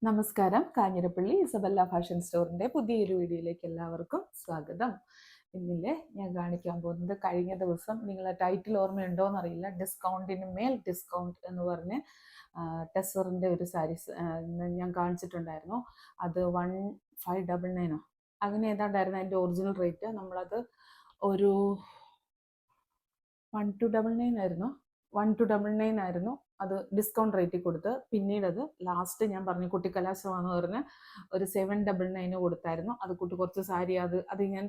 നമസ്കാരം. Kanjirappally Isabella fashion സ്റ്റോറിന്റെ പുതിയൊരു വീഡിയോയിലേക്ക് എല്ലാവർക്കും സ്വാഗതം. ഇന്നില്ലേ ഞാൻ കാണിക്കാൻ പോകുന്നത് കഴിഞ്ഞ ദിവസം നിങ്ങളെ ടൈറ്റിൽ ഓർമ്മയുണ്ടോ എന്നറിയില്ല, ഡിസ്കൗണ്ടിന് മേൽ ഡിസ്കൗണ്ട് എന്ന് പറഞ്ഞ് ടെസറിന്റെ ഒരു സാരീസ് ഞാൻ കാണിച്ചിട്ടുണ്ടായിരുന്നു. അത് 1599 അങ്ങനെ ഏതാണ്ടായിരുന്നു അതിൻ്റെ ഒറിജിനൽ റേറ്റ്. നമ്മളത് ഒരു 1299 ആയിരുന്നു അത് ഡിസ്കൗണ്ട് റേറ്റിൽ കൊടുത്ത്. പിന്നീട് അത് ലാസ്റ്റ് ഞാൻ പറഞ്ഞു കുട്ടിക്കലാശമാണെന്ന് പറഞ്ഞ് ഒരു 799 കൊടുത്തായിരുന്നു. അത് കൂട്ടി കുറച്ച് സാരി അത് ഞാൻ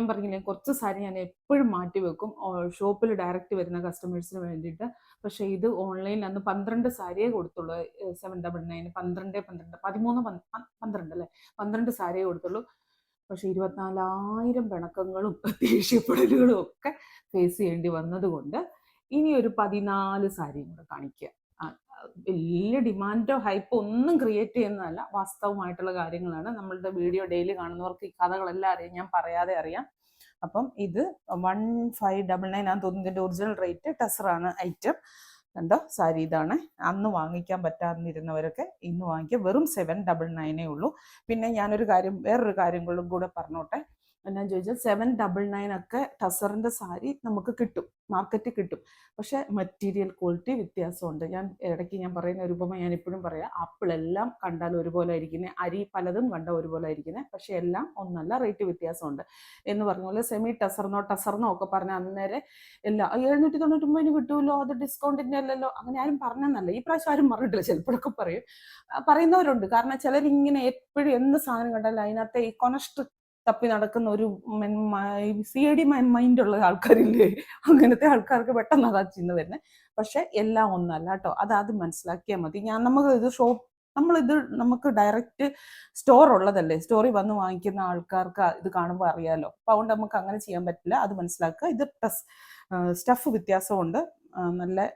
പറഞ്ഞില്ലേ, കുറച്ച് സാരി ഞാൻ എപ്പോഴും മാറ്റി വെക്കും ഷോപ്പിൽ ഡയറക്റ്റ് വരുന്ന കസ്റ്റമേഴ്സിന് വേണ്ടിയിട്ട്. പക്ഷേ ഇത് ഓൺലൈനിൽ അന്ന് 12 സാരിയേ കൊടുത്തുള്ളൂ. 799 12 അല്ലേ, 12 സാരിയേ കൊടുത്തുള്ളൂ. പക്ഷെ 24,000 പിണക്കങ്ങളും ദേഷ്യപ്പെടലുകളും ഒക്കെ ഫേസ് ചെയ്യേണ്ടി വന്നതുകൊണ്ട് ഇനി ഒരു 14 സാരിയും കൂടെ കാണിക്കുക. വലിയ ഡിമാൻഡോ ഹൈപ്പോ ഒന്നും ക്രിയേറ്റ് ചെയ്യുന്നതല്ല, വാസ്തവമായിട്ടുള്ള കാര്യങ്ങളാണ്. നമ്മളുടെ വീഡിയോ ഡെയിലി കാണുന്നവർക്ക് ഈ കഥകളെല്ലാം അറിയാം, ഞാൻ പറയാതെ അറിയാം. അപ്പം ഇത് 1599 ആണെന്ന് തോന്നുന്നു ഇതിൻ്റെ ഒറിജിനൽ റേറ്റ്. ടെസറാണ് ഐറ്റം. കണ്ടോ, സാരി ഇതാണ്. അന്ന് വാങ്ങിക്കാൻ പറ്റാതിരുന്നവരൊക്കെ ഇന്ന് വാങ്ങിക്കുക. വെറും 799 ഉള്ളൂ. പിന്നെ വേറൊരു കാര്യം കൂടെ പറഞ്ഞോട്ടെ. എന്നാന്ന് ചോദിച്ചാൽ 799 ഒക്കെ ടസറിന്റെ സാരി നമുക്ക് കിട്ടും, മാർക്കറ്റിൽ കിട്ടും. പക്ഷെ മെറ്റീരിയൽ ക്വാളിറ്റി വ്യത്യാസമുണ്ട്. ഞാൻ പറയുന്ന ഒരു ഉപമ ഞാൻ ഇപ്പോഴും പറയാം. ആപ്പിൾ എല്ലാം കണ്ടാൽ ഒരുപോലെ ആയിരിക്കുന്നത്, അരി പലതും കണ്ടാൽ ഒരുപോലെ ആയിരിക്കുന്നത്, പക്ഷെ എല്ലാം ഒന്നല്ല, റേറ്റ് വ്യത്യാസമുണ്ട്. എന്ന് പറഞ്ഞ പോലെ സെമി ടസറിനോ ഒക്കെ പറഞ്ഞ അന്നേരം എല്ലാം 799 കിട്ടുമല്ലോ, അത് ഡിസ്കൗണ്ടിന്റെ അല്ലല്ലോ, അങ്ങനെ ആരും പറഞ്ഞെന്നല്ല. ഈ പ്രാവശ്യം ആരും പറഞ്ഞിട്ടില്ല. ചിലപ്പോഴൊക്കെ പറയുന്നവരുണ്ട്. കാരണം ചിലരിങ്ങനെ എപ്പോഴും എന്ത് സാധനം കണ്ടാലും അതിനകത്തെ ഈ കൊനസ്റ്റ് തപ്പി നടക്കുന്ന ഒരു CID മൈൻഡുള്ള ആൾക്കാരില്ലേ, അങ്ങനത്തെ ആൾക്കാർക്ക് പെട്ടെന്ന് അതാ ചിന്ത വരുന്നത്. പക്ഷെ എല്ലാം ഒന്നല്ല കേട്ടോ, അത് ആദ്യം മനസ്സിലാക്കിയാൽ മതി. നമുക്ക് ഡയറക്റ്റ് സ്റ്റോർ ഉള്ളതല്ലേ, സ്റ്റോറിൽ വന്ന് വാങ്ങിക്കുന്ന ആൾക്കാർക്ക് ഇത് കാണുമ്പോൾ അറിയാലോ. അപ്പൊ അതുകൊണ്ട് നമുക്ക് അങ്ങനെ ചെയ്യാൻ പറ്റില്ല, അത് മനസ്സിലാക്കുക. ഇത് സ്റ്റഫ് വ്യത്യാസമുണ്ട്. നല്ല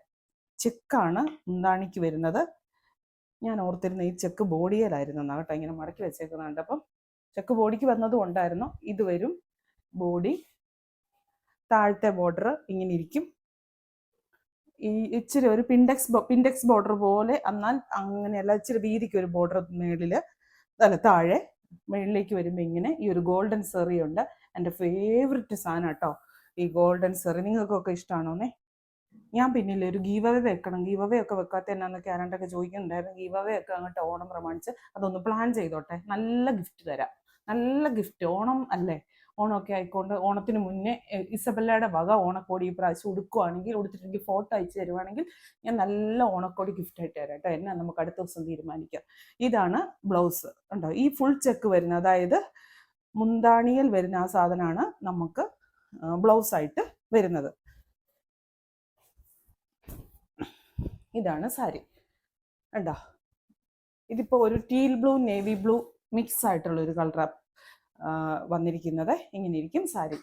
ചെക്കാണ് മുന്താണിക്ക് വരുന്നത്. ഞാൻ ഓർത്തിരുന്ന ഈ ചെക്ക് ബോഡിയിലായിരുന്നു കേട്ടോ, ഇങ്ങനെ മടക്കി വെച്ചേക്കുന്നുണ്ട്. അപ്പം ചെക്ക് ബോഡിക്ക് വന്നതും ഉണ്ടായിരുന്നു. ഇത് വരും ബോഡി, താഴത്തെ ബോർഡർ ഇങ്ങനെ ഇരിക്കും. ഈ ഇച്ചിരി ഒരു പിൻഡെക്സ് ബോർഡർ പോലെ, എന്നാൽ അങ്ങനെയല്ല, ഇച്ചിരി വീതിക്ക് ഒരു ബോർഡർ മേളില്, അല്ല താഴെ മേളിലേക്ക് വരുമ്പോൾ ഇങ്ങനെ ഈ ഒരു ഗോൾഡൻ സെറി ഉണ്ട്. എൻ്റെ ഫേവററ്റ് സാധനം കേട്ടോ ഈ ഗോൾഡൻ സെറി. നിങ്ങൾക്കൊക്കെ ഇഷ്ടമാണോന്നേ? ഞാൻ പിന്നില്ല ഒരു ഗീവ് അവേ വെക്കണം. ഗീവ് അവേ ഒക്കെ വെക്കാത്ത എന്നാന്നൊക്കെ ആരാണ്ടൊക്കെ ചോദിക്കുന്നുണ്ടായിരുന്നു. ഗീവ് അവേ ഒക്കെ അങ്ങോട്ട് ഓണം പ്രമാണിച്ച് അതൊന്ന് പ്ലാൻ ചെയ്തോട്ടെ. നല്ല ഗിഫ്റ്റ് തരാം, നല്ല ഗിഫ്റ്റ്. ഓണം അല്ലേ, ഓണമൊക്കെ ആയിക്കൊണ്ട് ഓണത്തിന് മുന്നേ ഇസബല്ലയുടെ വക ഓണക്കോടി ഈ പ്രാവശ്യം ഉടുത്തിട്ടെങ്കിൽ ഫോട്ടോ അയച്ചു തരുവാണെങ്കിൽ ഞാൻ നല്ല ഓണക്കോടി ഗിഫ്റ്റ് ആയിട്ട് തരാം കേട്ടോ. എന്നാ നമുക്ക് അടുത്ത ദിവസം തീരുമാനിക്കാം. ഇതാണ് ബ്ലൗസ്. ഉണ്ടോ, ഈ ഫുൾ ചെക്ക് വരുന്ന, അതായത് മുന്താണിയിൽ വരുന്ന ആ സാധനമാണ് നമുക്ക് ബ്ലൗസ് ആയിട്ട് വരുന്നത്. ഇതാണ് സാരി. കണ്ടോ, ഇതിപ്പോ ഒരു teal blue navy blue mix ആയിട്ടുള്ള ഒരു കളറാണ് വന്നിരിക്കുന്നത്. ഇങ്ങനെ ഇരിക്കും സാരി.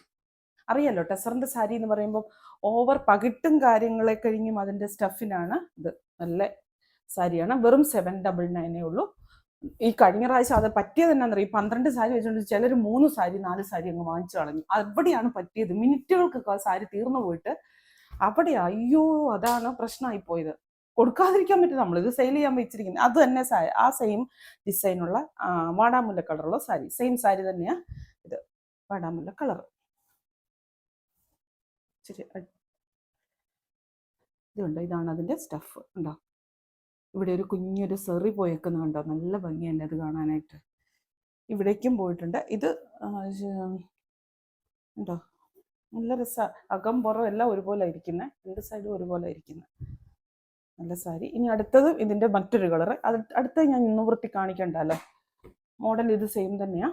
അറിയാലോ, ടെസറിന്റെ സാരി എന്ന് പറയുമ്പോൾ ഓവർ പകിട്ടും കാര്യങ്ങളെ കഴിഞ്ഞും അതിന്റെ സ്റ്റഫിനാണ് ഇത്. നല്ല സാരിയാണ്. വെറും 799 ഉള്ളൂ. ഈ കഴിഞ്ഞ പ്രാവശ്യം അത് പറ്റിയത് എന്നാന്നറിയാം, 12 സാരി വെച്ചുകൊണ്ട് ചിലർ 3 സാരി 4 സാരി അങ്ങ് വാങ്ങിച്ചു കളഞ്ഞു. അവിടെയാണ് പറ്റിയത്. മിനിറ്റുകൾക്കൊക്കെ ആ സാരി തീർന്നു പോയിട്ട് അവിടെ അയ്യോ, അതാണ് പ്രശ്നമായി പോയത്. കൊടുക്കാതിരിക്കാൻ പറ്റും, നമ്മളിത് സെയിൽ ചെയ്യാൻ വെച്ചിരിക്കുന്നത്. അത് തന്നെ ആ സെയിം ഡിസൈനുള്ള വാടാമുല്ല കളറുള്ള സാരി, സെയിം സാരി തന്നെയാ ഇത്. വാടാമുല്ല കളർ ശരി. ഇതുണ്ട്, ഇതാണ് അതിന്റെ സ്റ്റഫ്. ഉണ്ടോ, ഇവിടെ ഒരു കുഞ്ഞൊരു സെറി പോയേക്കുന്ന കണ്ടോ, നല്ല ഭംഗിയല്ലേ അത് കാണാനായിട്ട്. ഇവിടേക്കും പോയിട്ടുണ്ട്. ഇത് ഉണ്ടോ, നല്ല രസ. അകം പുറം എല്ലാം ഒരുപോലെ ഇരിക്കുന്നത്, രണ്ട് സൈഡും ഒരുപോലെ ഇരിക്കുന്നത് നല്ല സാരി. ഇനി അടുത്തത് ഇതിന്റെ മറ്റൊരു കളർ. അടുത്തത് ഞാൻ നിവൃത്തി കാണിക്കണ്ടല്ലോ, മോഡൽ ഇത് സെയിം തന്നെയാ.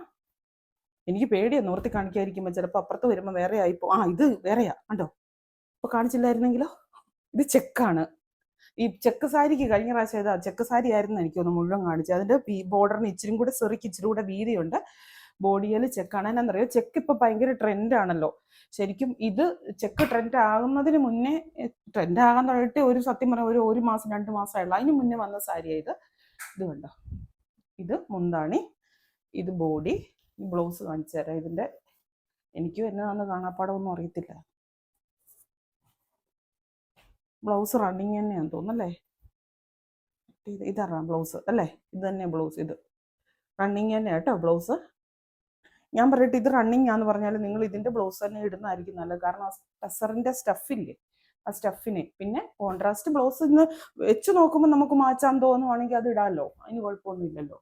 എനിക്ക് പേടിയാ നിവൃത്തി കാണിക്കാതിരിക്കുമ്പോൾ, ചിലപ്പോൾ അപ്പുറത്ത് വരുമ്പോൾ വേറെ ആയിപ്പോ. ഇത് വേറെയാ കണ്ടോ, ഇപ്പൊ കാണിച്ചില്ലായിരുന്നെങ്കിലോ. ഇത് ചെക്കാണ്. ഈ ചെക്ക് സാരിക്ക് കഴിഞ്ഞ പ്രാവശ്യം ഏതാ ചെക്ക് സാരി ആയിരുന്നു എനിക്കൊന്ന് മുഴുവൻ കാണിച്ചത്. അതിന്റെ ബോർഡറിന് ഇച്ചിരി കൂടെ സെറിക്ക് ഇച്ചിരി കൂടെ വീതിയുണ്ട്. ബോഡിയിൽ ചെക്കാണ്. എന്നാന്നറിയോ, ചെക്ക് ഇപ്പൊ ഭയങ്കര ട്രെൻഡാണല്ലോ. ശരിക്കും ഇത് ചെക്ക് ട്രെൻഡ് ആകുന്നതിന് മുന്നേ, ട്രെൻഡ് ആകാൻ തുടങ്ങിയിട്ട് സത്യം പറഞ്ഞാൽ ഒരു മാസം 2 മാസമായുള്ളൂ. അതിന് മുന്നേ വന്ന സാരിയായത്. ഇത് കണ്ടോ, ഇത് മുന്താണി, ഇത് ബോഡി. ബ്ലൗസ് കാണിച്ചു തരാം ഇതിന്റെ. എനിക്കും എന്നതാന്ന് കാണാപ്പാടമൊന്നും അറിയത്തില്ല. ബ്ലൗസ് റണ്ണിങ് തന്നെയാന്ന് തോന്നുന്നല്ലേ. ഇതാണ് ബ്ലൗസ് അല്ലേ? ഇത് തന്നെ ബ്ലൗസ്. ഇത് റണ്ണിങ് തന്നെ കേട്ടോ ബ്ലൗസ്. ഞാൻ പറയട്ടെ, ഇത് റണ്ണിങ് ആന്ന് പറഞ്ഞാൽ നിങ്ങൾ ഇതിന്റെ ബ്ലൗസ് തന്നെ ഇടുന്നതായിരിക്കും നല്ലത്. കാരണം ആ ടസറിന്റെ സ്റ്റഫില്ലേ, ആ സ്റ്റഫിനെ. പിന്നെ കോൺട്രാസ്റ്റ് ബ്ലൗസ് ഇന്ന് വെച്ച് നോക്കുമ്പോൾ നമുക്ക് മാറ്റാൻ തോന്നുവാണെങ്കിൽ അത് ഇടാമല്ലോ, അതിന് കുഴപ്പമൊന്നുമില്ലല്ലോ.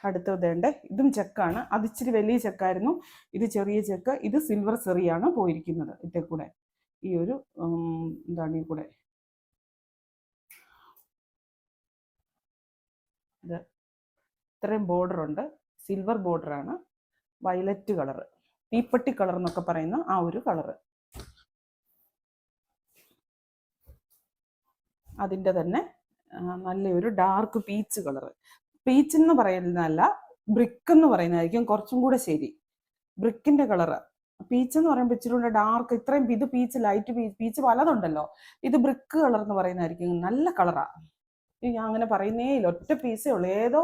അടുത്തത് വേണ്ടേ, ഇതും ചെക്കാണ്. അത് ഇച്ചിരി വലിയ ചെക്കായിരുന്നു, ഇത് ചെറിയ ചെക്ക്. ഇത് സിൽവർ സെറിയാണ് പോയിരിക്കുന്നത്. ഇതിൽ കൂടെ ഈ ഒരു എന്താണ് ഈ കൂടെ ഇത് ഇത്രയും ബോർഡർ ഉണ്ട്. സിൽവർ ബോർഡറാണ്, വയലറ്റ് കളർ, തീപ്പട്ടി കളർ എന്നൊക്കെ പറയുന്ന ആ ഒരു കളറ്. അതിൻ്റെ തന്നെ നല്ലൊരു ഡാർക്ക് പീച്ച് കളർ. പീച്ച് എന്ന് പറയുന്നതല്ല, ബ്രിക്ക് എന്ന് പറയുന്നതായിരിക്കും കുറച്ചും കൂടെ ശരി. ബ്രിക്കിന്റെ കളറ്. പീച്ച് എന്ന് പറയുമ്പോൾ ഇച്ചിരി കൂടെ ഡാർക്ക്. ഇത്രയും ഇത് പീച്ച്, ലൈറ്റ് പീച്ച്, പീച്ച് പലതുണ്ടല്ലോ. ഇത് ബ്രിക്ക് കളർ എന്ന് പറയുന്നതായിരിക്കും നല്ല കളറാണ്. ഞാൻ അങ്ങനെ പറയുന്നേ ഇല്ല, ഒറ്റ പീസേ ഉള്ളൂ. ഏതോ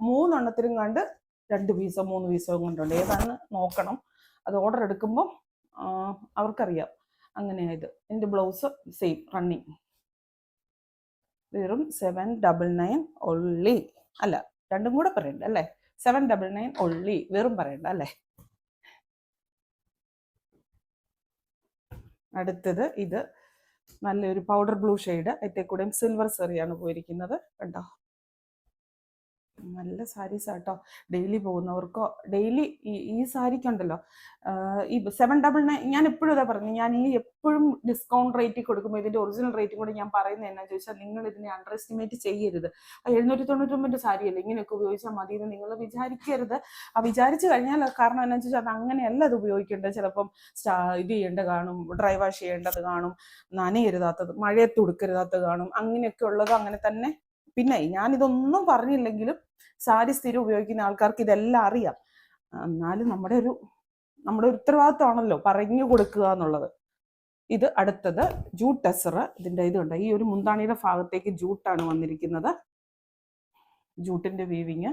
3 എണ്ണത്തിലും കണ്ട് 2 പീസോ 3 പീസോ കൊണ്ടുണ്ട്. ഏതാണെന്ന് നോക്കണം, അത് ഓർഡർ എടുക്കുമ്പോൾ അവർക്കറിയാം. അങ്ങനെയായത്. എൻ്റെ ബ്ലൗസ് സെയിം റണ്ണിങ്, വെറും 799 ഒള്ളി. അല്ല, രണ്ടും കൂടെ പറയണ്ട അല്ലേ, 799 ഒള്ളി, വെറും പറയണ്ട അല്ലേ. അടുത്തത് ഇത് നല്ലൊരു പൗഡർ ബ്ലൂ ഷെയ്ഡ്, അതിൽ കൂടെ സിൽവർ സെറിയാണ് പോയിരിക്കുന്നത്. കണ്ടോ, നല്ല സാരീസ് ആട്ടോ. ഡെയിലി പോകുന്നവർക്കോ, ഡെയിലി ഈ സാരിക്കുണ്ടല്ലോ ഈ 799. ഞാൻ എപ്പോഴും അതാ പറഞ്ഞു, ഞാൻ ഈ എപ്പോഴും ഡിസ്കൗണ്ട് റേറ്റിൽ കൊടുക്കുമ്പോൾ ഇതിന്റെ ഒറിജിനൽ റേറ്റും കൂടെ ഞാൻ പറയുന്നത് എന്നാന്ന് ചോദിച്ചാൽ, നിങ്ങൾ ഇതിനെ അണ്ടർ എസ്റ്റിമേറ്റ് ചെയ്യരുത്. 799 സാരിയല്ലേ, ഇങ്ങനെയൊക്കെ ഉപയോഗിച്ചാൽ മതി എന്ന് നിങ്ങൾ വിചാരിക്കരുത്. വിചാരിച്ചു കഴിഞ്ഞാൽ കാരണം എന്നാന്ന് വെച്ചാൽ അത് അങ്ങനെയല്ല അത് ഉപയോഗിക്കേണ്ടത്. ചിലപ്പം ഇത് ചെയ്യേണ്ട കാണും, ഡ്രൈ വാഷ് ചെയ്യേണ്ടത് കാണും, നനയരുതാത്തത്, മഴയത്ത് ഉടുക്കരുതാത്തത് കാണും, അങ്ങനെയൊക്കെ ഉള്ളത് അങ്ങനെ തന്നെ. പിന്നെ ഞാനിതൊന്നും പറഞ്ഞില്ലെങ്കിലും സാരി സ്ഥിരം ഉപയോഗിക്കുന്ന ആൾക്കാർക്ക് ഇതെല്ലാം അറിയാം. എന്നാലും നമ്മുടെ ഒരു ഉത്തരവാദിത്തമാണല്ലോ പറഞ്ഞു കൊടുക്കുക എന്നുള്ളത്. ഇത് അടുത്തത് ജൂട്ട് ടെസർ. ഇതിന്റെ ഇതുണ്ട്, ഈ ഒരു മുന്താണിയുടെ ഭാഗത്തേക്ക് ജൂട്ടാണ് വന്നിരിക്കുന്നത്, ജൂട്ടിന്റെ വീവിങ്.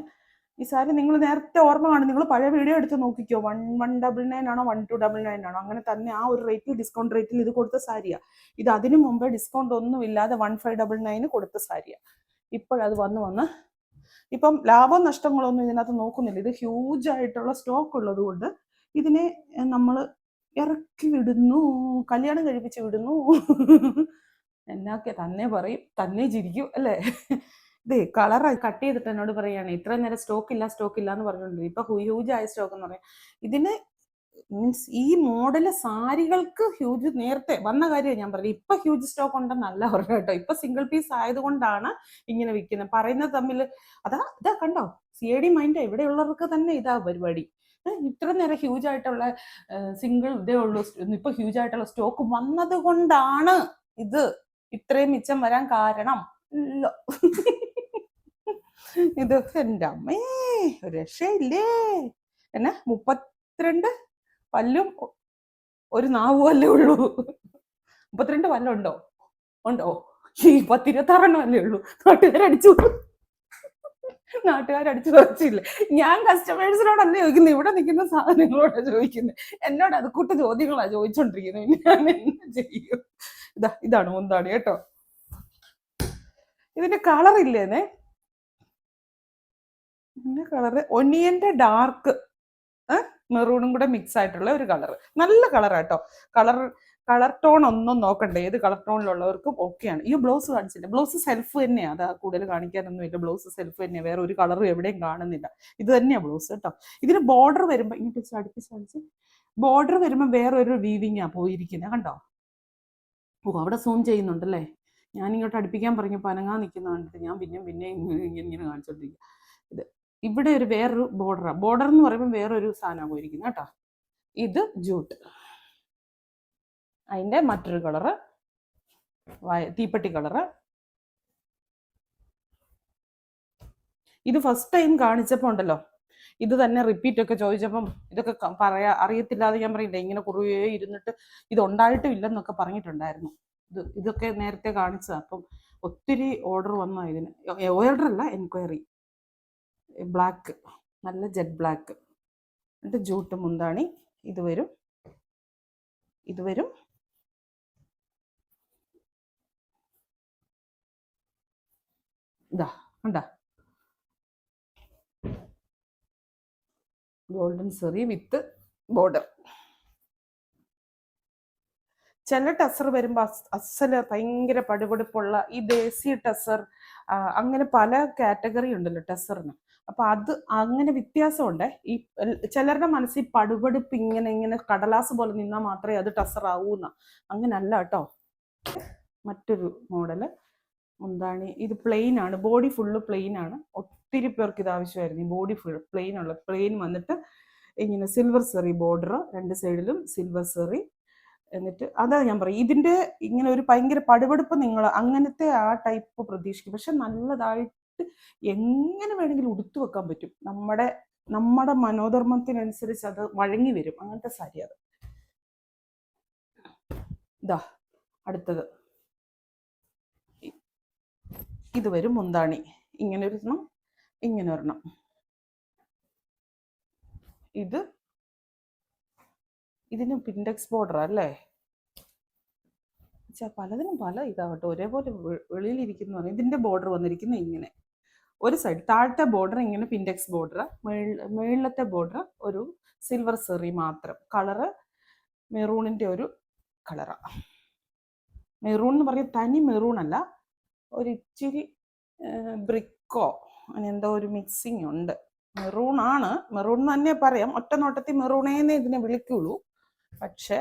ഈ സാരി നിങ്ങൾ നേരത്തെ ഓർമ്മ കാണും, നിങ്ങൾ പഴയ വീഡിയോ എടുത്ത് നോക്കിക്കോ. 1199 ആണോ 1299 ആണോ, അങ്ങനെ തന്നെ ആ ഒരു റേറ്റിൽ, ഡിസ്കൗണ്ട് റേറ്റിൽ ഇത് കൊടുത്ത സാരിയാ. ഇത് അതിനു മുമ്പേ ഡിസ്കൗണ്ട് ഒന്നും ഇല്ലാതെ 1599 കൊടുത്ത സാരിയാ. ഇപ്പോഴത് വന്ന് ഇപ്പം ലാഭം നഷ്ടങ്ങളൊന്നും ഇതിനകത്ത് നോക്കുന്നില്ല. ഇത് ഹ്യൂജ് ആയിട്ടുള്ള സ്റ്റോക്ക് ഉള്ളത് കൊണ്ട് ഇതിനെ നമ്മൾ ഇറക്കി വിടുന്നു, കല്യാണം കഴിപ്പിച്ച് വിടുന്നു എന്നൊക്കെ തന്നെ പറയും, തന്നെ ചിരിക്കും അല്ലേ. ഇതേ കളർ കട്ട് ചെയ്തിട്ട് എന്നോട് പറയാണ്, ഇത്ര നേരം സ്റ്റോക്ക് ഇല്ല എന്ന് പറഞ്ഞുകൊണ്ടിരിക്കും. ഇപ്പൊ ഹ്യൂജ് ആയ സ്റ്റോക്ക് എന്ന് പറയാം. ഇതിന് മീൻസ് ഈ മോഡല് സാരികൾക്ക് ഹ്യൂജ് നേരത്തെ വന്ന കാര്യം ഞാൻ പറഞ്ഞു. ഇപ്പൊ ഹ്യൂജ് സ്റ്റോക്ക് ഉണ്ടെന്നല്ല പറഞ്ഞു കേട്ടോ. ഇപ്പൊ സിംഗിൾ പീസ് ആയതുകൊണ്ടാണ് ഇങ്ങനെ വിൽക്കുന്നത്. പറയുന്നത് തമ്മിൽ ഇതാ കണ്ടോ, CID മൈൻഡ് ഇവിടെയുള്ളവർക്ക് തന്നെ ഇതാ പരിപാടി. ഇത്ര നേരം ഹ്യൂജ് ആയിട്ടുള്ള സിംഗിൾ ഇതേ ഉള്ളൂ, ഇപ്പൊ ഹ്യൂജ് ആയിട്ടുള്ള സ്റ്റോക്ക് വന്നത് കൊണ്ടാണ് ഇത് ഇത്രയും മിച്ചം വരാൻ കാരണം. ഇത് എൻ്റെ അമ്മേ രക്ഷയില്ലേ. എന്നാ 32 പല്ലും ഒരു നാവും അല്ലേ ഉള്ളൂ. 32 പല്ലുണ്ടോ? ഉണ്ടോ? ഈ 10-26 അല്ലേ ഉള്ളൂ. നാട്ടുകാരടിച്ചു കുറച്ചില്ലേ. ഞാൻ കസ്റ്റമേഴ്സിനോടല്ലേ ചോദിക്കുന്നത്, ഇവിടെ നിൽക്കുന്ന സാധനങ്ങളോടാ ചോദിക്കുന്നത്. എന്നോട് അത് കൂട്ട് ചോദ്യങ്ങളാ ചോദിച്ചോണ്ടിരിക്കുന്നത്. ഞാൻ എന്നാ ചെയ്യും? ഇതാണ് മുന്താണി കേട്ടോ. ഇതിന്റെ കളർ ഇല്ലേനെ, ഇതിന്റെ കളറ് ഒനിയന്റെ ഡാർക്ക് മെറൂണും കൂടെ മിക്സ് ആയിട്ടുള്ള ഒരു കളർ. നല്ല കളറാട്ടോ. കളർ ടോൺ ഒന്നും നോക്കണ്ടേ, ഏത് കളർ ടോണിലുള്ളവർക്കും ഓക്കെയാണ്. ഈ ബ്ലൗസ് കാണിച്ചില്ല, ബ്ലൗസ് സെൽഫ് തന്നെയാണ്. അതാ കൂടുതൽ കാണിക്കാനൊന്നും ഇല്ല, ബ്ലൗസ് സെൽഫ് തന്നെയാണ്, വേറെ ഒരു കളറും എവിടെയും കാണുന്നില്ല. ഇത് തന്നെയാണ് ബ്ലൗസ് കേട്ടോ. ഇതിന് ബോർഡർ വരുമ്പോൾ ഇങ്ങോട്ട് അടുപ്പിച്ച് ബോർഡർ വരുമ്പോൾ വേറൊരു വീവിങ്ങാ പോയിരിക്കുന്നത് കണ്ടോ. അവിടെ സൂം ചെയ്യുന്നുണ്ടല്ലേ. ഞാൻ ഇങ്ങോട്ട് അടുപ്പിക്കാൻ പറഞ്ഞപ്പോൾ അനങ്ങാൻ നിൽക്കുന്ന കണ്ടിട്ട് ഞാൻ പിന്നെ ഇങ്ങനെ കാണിച്ചോണ്ടിരിക്കുക. ഇത് ഇവിടെ ഒരു വേറൊരു ബോർഡർ എന്ന് പറയുമ്പോൾ വേറൊരു സാധനമാണ് പോയിരിക്കുന്നത് കേട്ടോ. ഇത് ജൂട്ട്, അതിന്റെ മറ്റൊരു കളറ് തീപ്പട്ടി കളറ്. ഇത് ഫസ്റ്റ് ടൈം കാണിച്ചപ്പോൾ ഉണ്ടല്ലോ, ഇത് തന്നെ റിപ്പീറ്റ് ഒക്കെ ചോദിച്ചപ്പം ഇതൊക്കെ അറിയത്തില്ലാതെ ഞാൻ പറയില്ല, ഇങ്ങനെ കുറേ ഇരുന്നിട്ട് ഇത് ഉണ്ടായിട്ടും ഇല്ലെന്നൊക്കെ പറഞ്ഞിട്ടുണ്ടായിരുന്നു. ഇതൊക്കെ നേരത്തെ കാണിച്ചതാണ്. അപ്പം ഒത്തിരി ഓർഡർ വന്നാ ഇതിന്. ഓർഡർ അല്ല, എൻക്വയറി. ബ്ലാക്ക്, നല്ല ജെറ്റ് ബ്ലാക്ക്. എന്നിട്ട് ജൂട്ട് മുന്താണി. ഇത് വരും ഇതാ കണ്ട ഗോൾഡൻ സെറി വിത്ത് ബോർഡർ. ചില ടസർ വരുമ്പോൾ അസല് ഭയങ്കര പടുപടുപ്പുള്ള ഈ ദേശീയ ടസർ, അങ്ങനെ പല കാറ്റഗറി ഉണ്ടല്ലോ ടസറിന്. അപ്പൊ അത് അങ്ങനെ വ്യത്യാസമുണ്ട്. ഈ ചിലരുടെ മനസ്സിൽ പടുപടുപ്പ് ഇങ്ങനെ ഇങ്ങനെ കടലാസ് പോലെ നിന്നാൽ മാത്രമേ അത് ടസർ ആവൂന്ന. അങ്ങനല്ല കേട്ടോ. മറ്റൊരു മോഡല് മുന്താണി. ഇത് പ്ലെയിൻ ആണ്, ബോഡി ഫുള്ള് പ്ലെയിൻ ആണ്. ഒത്തിരി പേർക്ക് ഇത് ആവശ്യമായിരുന്നു. ഈ ബോഡി ഫുൾ പ്ലെയിൻ ഉള്ള പ്ലെയിൻ വന്നിട്ട് ഇങ്ങനെ സിൽവർ സെറി ബോർഡർ, രണ്ട് സൈഡിലും സിൽവർ സെറി. എന്നിട്ട് അതാ ഞാൻ പറയും, ഇതിന്റെ ഇങ്ങനെ ഒരു ഭയങ്കര പടുപടുപ്പ് നിങ്ങൾ അങ്ങനത്തെ ആ ടൈപ്പ് പ്രതീക്ഷിക്കും. പക്ഷെ നല്ലതായിട്ട് എങ്ങനെ വേണമെങ്കിലും ഉടുത്തു വെക്കാൻ പറ്റും. നമ്മുടെ മനോധർമ്മത്തിനനുസരിച്ച് അത് വഴങ്ങി വരും. അങ്ങനത്തെ സാരി അത്. ഇതാ അടുത്തത്. ഇത് വരും മുന്താണി. ഇങ്ങനെ ഒരെണ്ണം, ഇങ്ങനെ ഒരെണ്ണം. ഇതിന് പിൻഡെക്സ് ബോർഡർ അല്ലേ? പലതിനും പല ഇതാവട്ടെ, ഒരേപോലെ വെളിയിലിരിക്കുന്ന. ഇതിന്റെ ബോർഡർ വന്നിരിക്കുന്ന ഇങ്ങനെ ഒരു സൈഡ്, താഴത്തെ ബോർഡർ ഇങ്ങനെ പിൻഡെക്സ് ബോർഡർ, മേളിലത്തെ ബോർഡർ ഒരു സിൽവർ സെറി മാത്രം. കളറ് മെറൂണിന്റെ ഒരു കളറാ. മെറൂൺ എന്ന് പറഞ്ഞാൽ തനി മെറൂൺ അല്ല, ഒരു ഇച്ചിരി ബ്രിക്കോ അങ്ങനെ എന്തോ ഒരു മിക്സിങ് ഉണ്ട്. മെറൂൺ ആണ്, മെറൂൺ തന്നെ പറയാം. ഒറ്റ നോട്ടത്തിൽ മെറൂണേന്നേ ഇതിനെ വിളിക്കുള്ളൂ. പക്ഷെ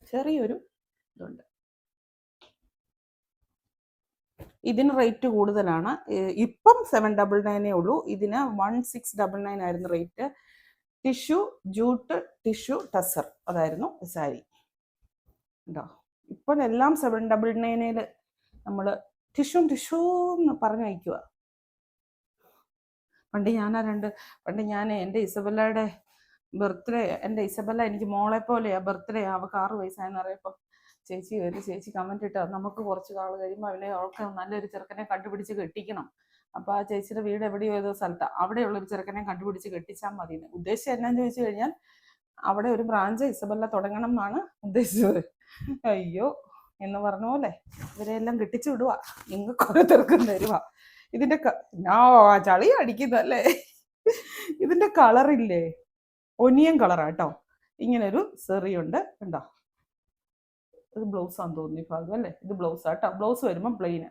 ചെറിയൊരു ഇതുണ്ട്. ഇതിന് റേറ്റ് കൂടുതലാണ്. ഇപ്പം 799 ഉള്ളൂ. ഇതിന് 1699 ആയിരുന്നു rate. Tissue jute tissue tussar അതായിരുന്നു സാരി. ഉണ്ടോ? ഇപ്പോഴെല്ലാം 799 നമ്മൾ ടിഷ്യൂ എന്ന് പറഞ്ഞു വയ്ക്കുക. പണ്ട് ഞാൻ എൻ്റെ ഇസബല്ലയുടെ ബർത്ത്ഡേ, എൻ്റെ ഇസബല്ല എനിക്ക് മോളെ പോലെയാ. ബർത്ത്ഡേ അവൾക്ക് 6 വയസ്സായെന്ന് അറിയപ്പോൾ ചേച്ചി കമന്റ് ഇട്ടാ, നമുക്ക് കുറച്ച് നാൾ കഴിയുമ്പോൾ അവൾക്ക് നല്ലൊരു ചെറുക്കനെ കണ്ടുപിടിച്ച് കെട്ടിക്കണം. അപ്പൊ ആ ചേച്ചിയുടെ വീട് എവിടെയോ ഏതോ സ്ഥലത്താണ്. അവിടെയുള്ളൊരു ചെറുക്കനെ കണ്ടുപിടിച്ച് കെട്ടിച്ചാൽ മതി. ഉദ്ദേശിച്ചത് എന്നാന്ന് ചോദിച്ചു കഴിഞ്ഞാൽ അവിടെ ഒരു ബ്രാഞ്ച് ഇസബല്ല തുടങ്ങണം എന്നാണ് ഉദ്ദേശിച്ചത്. അയ്യോ എന്ന് പറഞ്ഞ പോലെ ഇവരെല്ലാം കെട്ടിച്ചു വിടുക, നിങ്ങൾക്ക് ഓരോരുത്തർക്കും തരുക. ഇതിന്റെ ചളി അടിക്കുന്നല്ലേ. ഇതിന്റെ കളറില്ലേ, ഒനിയൻ കളറാട്ടോ. ഇങ്ങനൊരു സെറിയുണ്ട് കണ്ടോ. ഇത് ബ്ലൗസാന്ന് തോന്നുന്നു ഈ ഭാഗം അല്ലേ. ഇത് ബ്ലൗസ് ആട്ടോ. ബ്ലൗസ് വരുമ്പോൾ പ്ലെയിന്.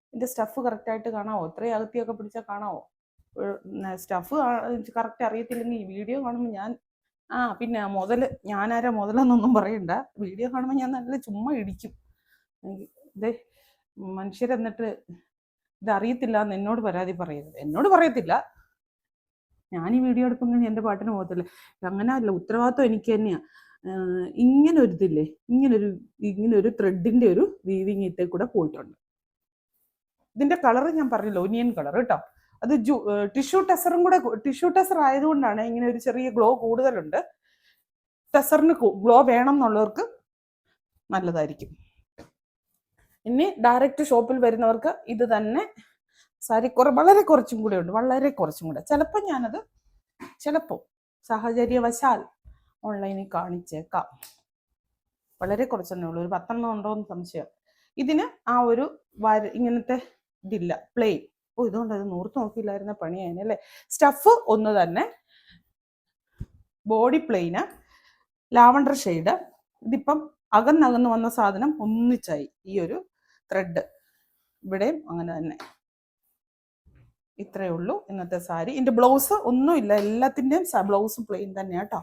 ഇതിന്റെ സ്റ്റഫ് കറക്റ്റ് ആയിട്ട് കാണാവോ? ഇത്രയും അകത്തിയൊക്കെ പിടിച്ചാൽ കാണാവോ? സ്റ്റഫ് കറക്റ്റ് അറിയത്തില്ലെങ്കിൽ ഈ വീഡിയോ കാണുമ്പോൾ ഞാൻ പിന്നെ ഞാനാരാ മുതലെന്നൊന്നും പറയണ്ട. വീഡിയോ കാണുമ്പോൾ ഞാൻ നല്ല ചുമ്മാ ഇടിക്കും. ഇതേ മനുഷ്യരെന്നിട്ട് ഇതറിയത്തില്ല എന്ന് എന്നോട് പരാതി പറയരുത്. എന്നോട് പറയത്തില്ല, ഞാൻ ഈ വീഡിയോ എടുക്കുമ്പോൾ എൻ്റെ പാട്ടിന് പോകത്തില്ല. അങ്ങനെ അല്ല, ഉത്തരവാദിത്വം എനിക്ക് തന്നെയാ. ഇങ്ങനൊരു ത്രെഡിന്റെ ഒരു വീവിങ് ഇത്തേ കൂടെ പോയിട്ടുണ്ട്. ഇതിന്റെ കളർ ഞാൻ പറഞ്ഞില്ല, ഒനിയൻ കളർ കേട്ടോ. അത് ടിഷ്യൂ ടസർ ആയതുകൊണ്ടാണ് ഇങ്ങനെ ഒരു ചെറിയ ഗ്ലോ കൂടുതലുണ്ട്. ടസറിന് ഗ്ലോ വേണം എന്നുള്ളവർക്ക് നല്ലതായിരിക്കും. ഇനി ഡയറക്റ്റ് ഷോപ്പിൽ വരുന്നവർക്ക് ഇത് തന്നെ സാരി വളരെ കുറച്ചും കൂടെ ഉണ്ട്, വളരെ കുറച്ചും കൂടെ. ചിലപ്പോൾ സാഹചര്യവശാൽ ഓൺലൈനിൽ കാണിച്ചേക്കാം. വളരെ കുറച്ചെണ്ണേ ഉള്ളൂ, ഒരു 10 ഉണ്ടോയെന്ന് സംശയം. ഇതിന് ആ ഒരു ഇങ്ങനത്തെ ഇതില്ല, പ്ലെയിൻ. ഇതുകൊണ്ട് അത് നൂർത്ത് നോക്കിയില്ലായിരുന്ന പണിയായല്ലേ. സ്റ്റഫ് ഒന്ന് തന്നെ, ബോഡി പ്ലെയിന്, ലാവണ്ടർ ഷെയ്ഡ്. ഇതിപ്പം അകന്നകന്ന് വന്ന സാധനം ഒന്നിച്ചായി. ഈ ഒരു ത്രെഡ് ഇവിടെയും അങ്ങനെ തന്നെ. ഇത്രയേ ഉള്ളൂ ഇന്നത്തെ സാരി. ഇതിന്റെ ബ്ലൗസ് ഒന്നുമില്ല, എല്ലാത്തിൻ്റെയും ബ്ലൗസ് പ്ലെയിൻ തന്നെയാണ് കേട്ടോ.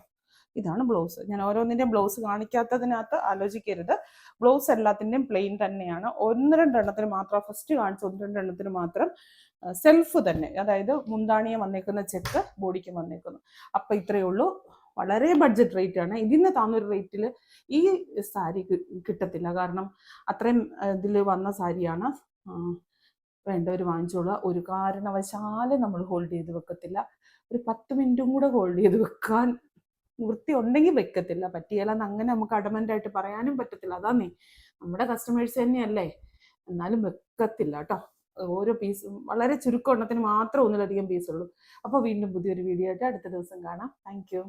ഇതാണ് ബ്ലൗസ്. ഞാൻ ഓരോന്നിൻ്റെയും ബ്ലൗസ് കാണിക്കാത്തതിനകത്ത് ആലോചിക്കരുത്. ബ്ലൗസ് എല്ലാത്തിൻ്റെയും പ്ലെയിൻ തന്നെയാണ്. 1-2 എണ്ണത്തിന് മാത്രം, ഫസ്റ്റ് കാണിച്ച 1-2 എണ്ണത്തിന് മാത്രം സെൽഫ് തന്നെ, അതായത് മുന്താണിയെ വന്നേക്കുന്ന ചെക്ക്, ബോഡിക്ക് വന്നേക്കുന്നു. അപ്പൊ ഇത്രയേ ഉള്ളൂ. വളരെ ബഡ്ജറ്റ് റേറ്റ് ആണ്. ഇതിന് താന്നൊരു റേറ്റിൽ ഈ സാരി കിട്ടത്തില്ല. കാരണം അത്രയും ഇതിൽ വന്ന സാരിയാണ്. വേണ്ടവർ വാങ്ങിച്ചോളുക. ഒരു കാരണവശാലും നമ്മൾ ഹോൾഡ് ചെയ്ത് വെക്കത്തില്ല. ഒരു 10 മിനിറ്റും കൂടെ ഹോൾഡ് ചെയ്ത് വെക്കാൻ വൃത്തി ഉണ്ടെങ്കിൽ വെക്കത്തില്ല. പറ്റിയാലെന്ന് അങ്ങനെ നമുക്ക് അഡമന്റ് ആയിട്ട് പറയാനും പറ്റത്തില്ല. അതാന്നേ, നമ്മുടെ കസ്റ്റമേഴ്സ് തന്നെയല്ലേ. എന്നാലും വെക്കത്തില്ല കേട്ടോ. ഓരോ പീസും വളരെ ചുരുക്കം എണ്ണത്തിന് മാത്രം 1-ലധികം പീസുള്ളൂ. അപ്പോൾ വീണ്ടും പുതിയൊരു വീഡിയോ ആയിട്ട് അടുത്ത ദിവസം കാണാം. Thank you.